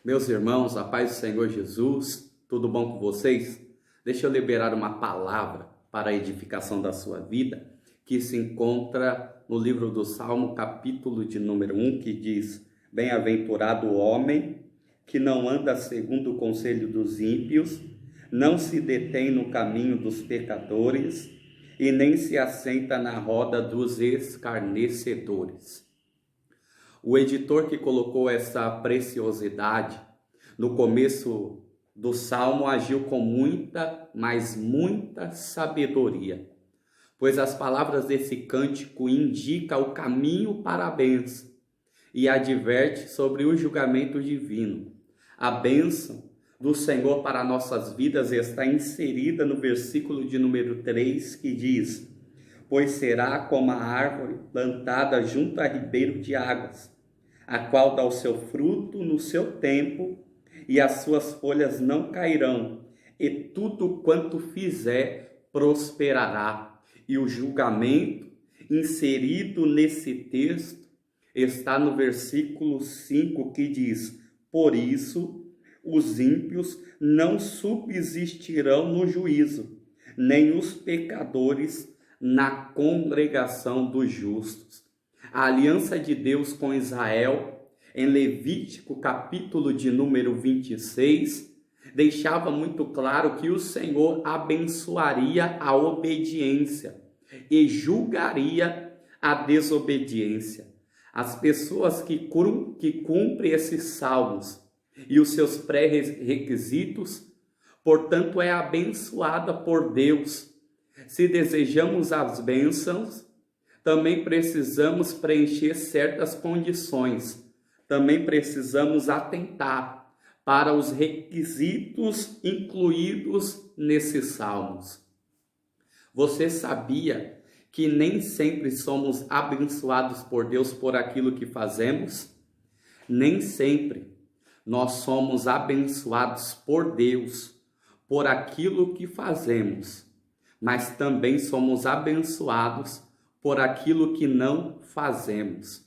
Meus irmãos, a paz do Senhor Jesus, tudo bom com vocês? Deixa eu liberar uma palavra para a edificação da sua vida, que se encontra no livro do Salmo, capítulo de número 1, que diz: Bem-aventurado o homem que não anda segundo o conselho dos ímpios, não se detém no caminho dos pecadores e nem se assenta na roda dos escarnecedores. O editor que colocou essa preciosidade no começo do Salmo agiu com muita, mas muita sabedoria, pois as palavras desse cântico indicam o caminho para a bênção e adverte sobre o julgamento divino. A bênção do Senhor para nossas vidas está inserida no versículo de número 3, que diz: Pois será como a árvore plantada junto a ribeiro de águas, a qual dá o seu fruto no seu tempo, e as suas folhas não cairão, e tudo quanto fizer prosperará. E o julgamento inserido nesse texto está no versículo 5, que diz: Por isso os ímpios não subsistirão no juízo, nem os pecadores na congregação dos justos. A aliança de Deus com Israel, em Levítico capítulo de número 26, deixava muito claro que o Senhor abençoaria a obediência e julgaria a desobediência. As pessoas que cumprem esses salmos e os seus pré-requisitos, portanto, é abençoada por Deus. Se desejamos as bênçãos, também precisamos preencher certas condições. Também precisamos atentar para os requisitos incluídos nesses salmos. Você sabia que nem sempre somos abençoados por Deus por aquilo que fazemos? Nem sempre nós somos abençoados por Deus por aquilo que fazemos, mas também somos abençoados por aquilo que não fazemos.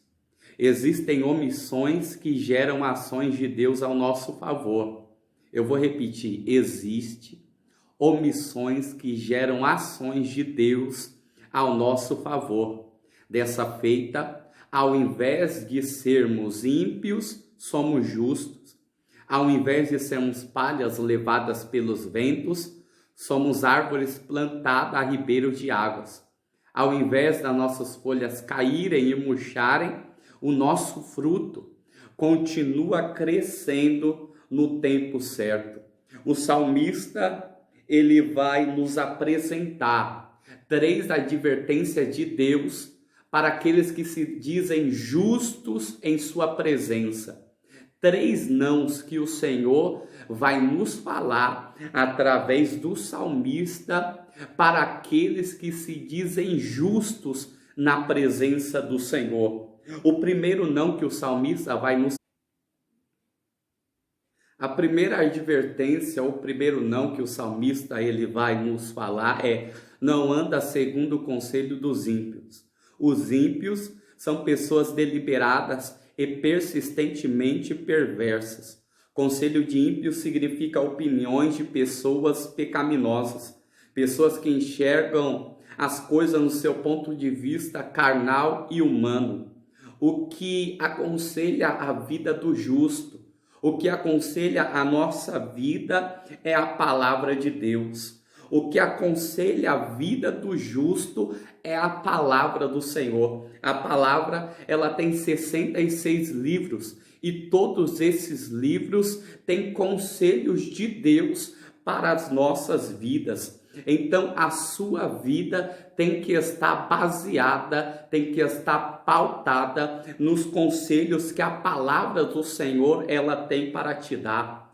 Existem omissões que geram ações de Deus ao nosso favor. Eu vou repetir: existe omissões que geram ações de Deus ao nosso favor. Dessa feita, ao invés de sermos ímpios, somos justos. Ao invés de sermos palhas levadas pelos ventos, somos árvores plantadas a ribeiros de águas. Ao invés das nossas folhas caírem e murcharem, o nosso fruto continua crescendo no tempo certo. O salmista, ele vai nos apresentar 3 advertências de Deus para aqueles que se dizem justos em sua presença. 3 nãos que o Senhor vai nos falar através do salmista para aqueles que se dizem justos na presença do Senhor. O primeiro não que o salmista vai nos... A primeira advertência, o primeiro não que o salmista ele vai nos falar é: não anda segundo o conselho dos ímpios. Os ímpios são pessoas deliberadas e persistentemente perversas. Conselho de ímpio significa opiniões de pessoas pecaminosas, pessoas que enxergam as coisas no seu ponto de vista carnal e humano. O que aconselha a vida do justo, o que aconselha a nossa vida é a palavra de Deus. O que aconselha a vida do justo é a palavra do Senhor. A palavra, ela tem 66 livros e todos esses livros têm conselhos de Deus para as nossas vidas. Então, a sua vida tem que estar baseada, tem que estar pautada nos conselhos que a palavra do Senhor ela tem para te dar.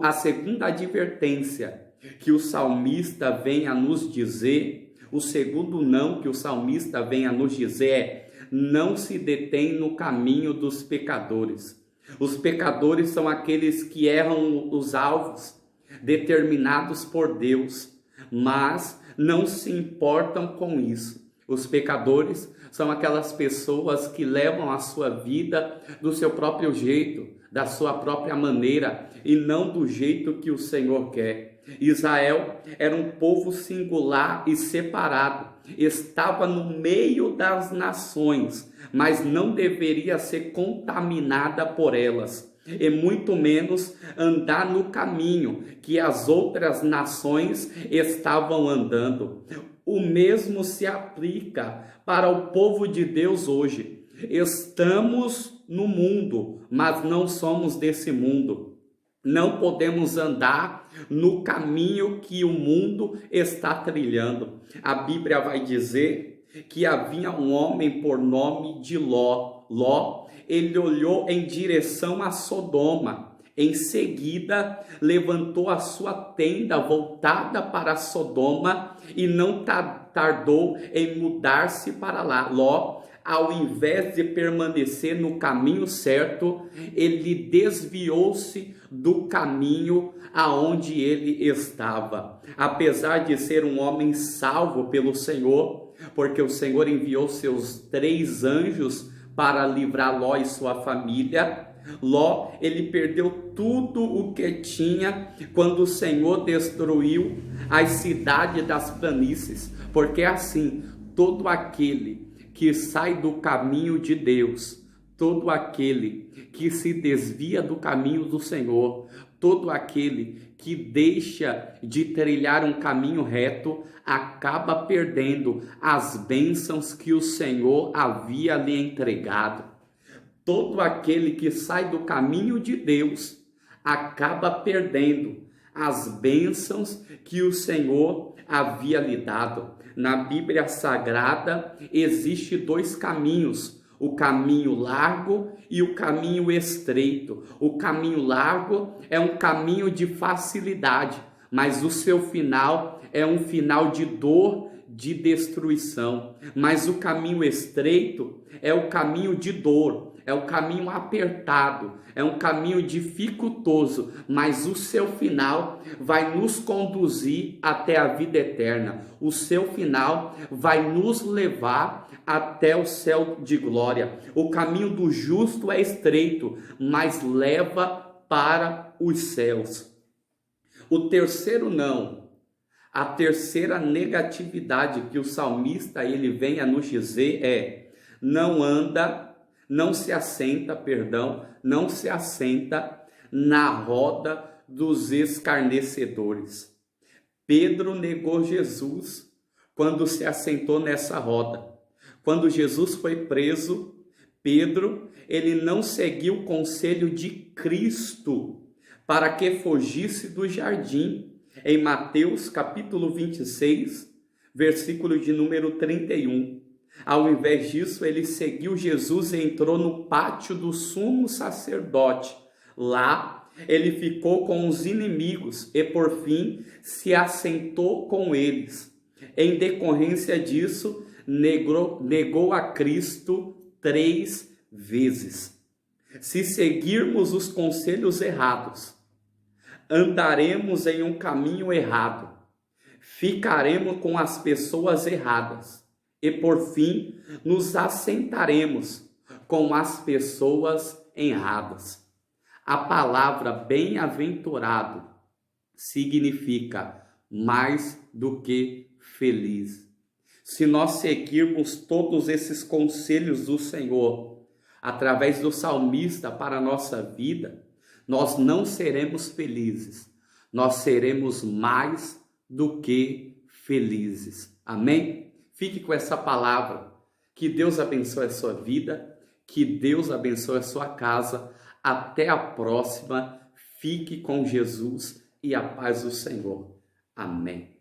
A segunda advertência que o salmista vem a nos dizer, o segundo não que o salmista vem a nos dizer é: não se detém no caminho dos pecadores. Os pecadores são aqueles que erram os alvos determinados por Deus, mas não se importam com isso. Os pecadores são aquelas pessoas que levam a sua vida do seu próprio jeito, da sua própria maneira e não do jeito que o Senhor quer. Israel era um povo singular e separado, estava no meio das nações, mas não deveria ser contaminada por elas, e muito menos andar no caminho que as outras nações estavam andando. O mesmo se aplica para o povo de Deus hoje. Estamos no mundo, mas não somos desse mundo. Não podemos andar no caminho que o mundo está trilhando. A Bíblia vai dizer que havia um homem por nome de Ló. Ló, ele olhou em direção a Sodoma. Em seguida, levantou a sua tenda voltada para Sodoma e não tardou em mudar-se para lá. Ló, ao invés de permanecer no caminho certo, ele desviou-se do caminho aonde ele estava. Apesar de ser um homem salvo pelo Senhor, porque o Senhor enviou seus 3 anjos para livrar Ló e sua família, Ló, ele perdeu tudo o que tinha quando o Senhor destruiu as cidades das planícies, porque assim, todo aquele que sai do caminho de Deus, todo aquele que se desvia do caminho do Senhor, todo aquele que deixa de trilhar um caminho reto, acaba perdendo as bênçãos que o Senhor havia lhe entregado. Todo aquele que sai do caminho de Deus, acaba perdendo as bênçãos que o Senhor havia lhe dado. Na Bíblia Sagrada existe 2 caminhos, o caminho largo e o caminho estreito. O caminho largo é um caminho de facilidade, mas o seu final é um final de dor, de destruição. Mas o caminho estreito é o caminho de dor, é o caminho apertado, é um caminho dificultoso, mas o seu final vai nos conduzir até a vida eterna. O seu final vai nos levar até o céu de glória. O caminho do justo é estreito, mas leva para os céus. O terceiro não, a terceira negatividade que o salmista ele vem a nos dizer é: não se assenta na roda dos escarnecedores. Pedro negou Jesus quando se assentou nessa roda. Quando Jesus foi preso, Pedro, ele não seguiu o conselho de Cristo para que fugisse do jardim. Em Mateus capítulo 26, versículo de número 31. Ao invés disso, ele seguiu Jesus e entrou no pátio do sumo sacerdote. Lá, ele ficou com os inimigos e, por fim, se assentou com eles. Em decorrência disso, negou a Cristo 3 vezes. Se seguirmos os conselhos errados, andaremos em um caminho errado, ficaremos com as pessoas erradas e, por fim, nos assentaremos com as pessoas erradas. A palavra bem-aventurado significa mais do que feliz. Se nós seguirmos todos esses conselhos do Senhor, através do salmista para a nossa vida, nós não seremos felizes, nós seremos mais do que felizes. Amém? Fique com essa palavra. Que Deus abençoe a sua vida, que Deus abençoe a sua casa. Até a próxima. Fique com Jesus e a paz do Senhor. Amém.